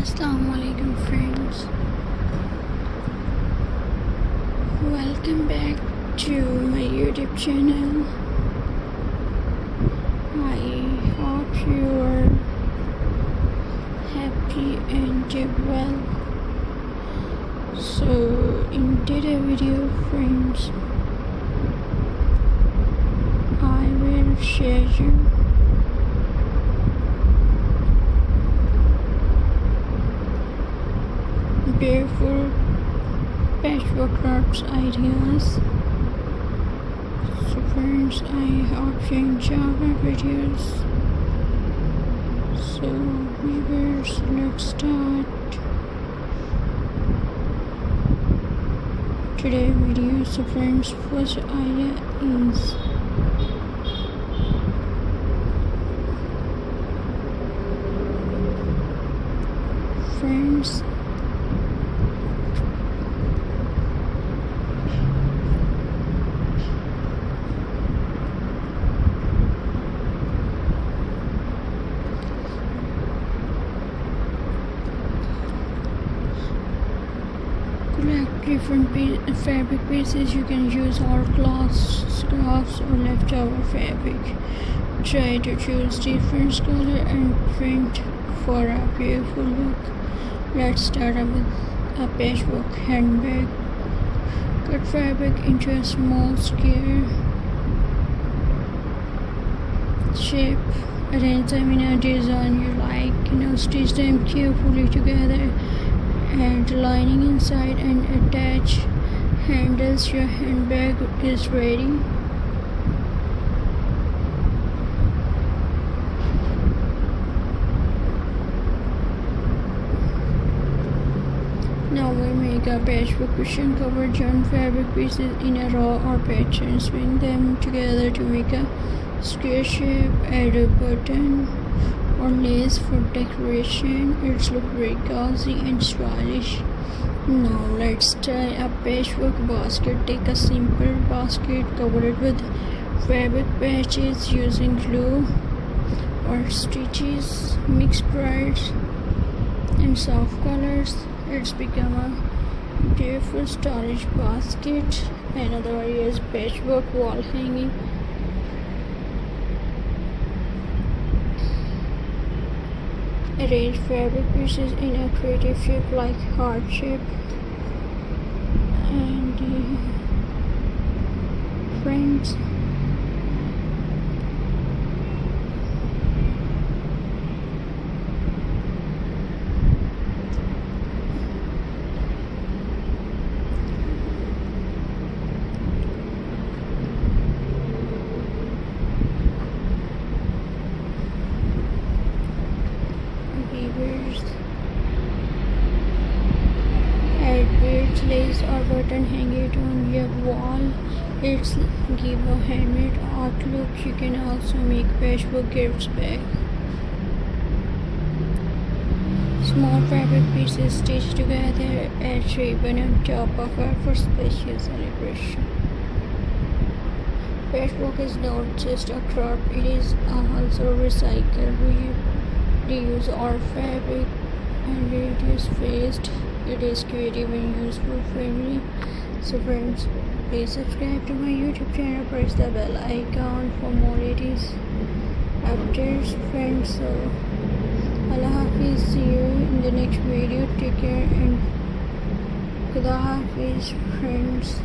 Assalamu alaikum friends. Welcome back to my YouTube channel. I hope you are happy and well. So in today's video friends, I will share you beautiful patchwork crafts ideas. So friends, I hope you enjoy my videos. So viewers, let's start today's video. So friends, first idea is friends, collect different fabric pieces. You can use all cloths, scarves, or leftover fabric. Try to choose different color and print for a beautiful look. Let's start with a patchwork handbag. Cut fabric into a small square shape. Arrange them in a design you like. Stitch them carefully together. Add lining inside and attach handles. Your handbag is ready. Now we make a patchwork cushion. Cover join fabric pieces in a row or pattern. Swing them together to make a square shape. Add a button or lace for decoration. It's look very cozy and stylish. Now let's tie a patchwork basket. Take a simple basket, cover it with fabric patches using glue or stitches. Mix bright and soft colors. It's become a beautiful storage basket. Another idea is patchwork wall hanging. Arrange fabric pieces in a creative shape like heart shape. And friends, add beads, lace or button, hang it on your wall. It's give a handmade art look. You can also make patchwork gifts bag. Small fabric pieces stitched together. Add ribbon on top of it for special celebration. Patchwork is not just a craft, it is also recycled. Reuse all fabric and reduce waste. It is creative and useful friendly. So friends, please subscribe to my YouTube channel, press the bell icon for more latest updates friends. So Allah Hafiz, see you in the next video. Take care and Khuda Hafiz friends.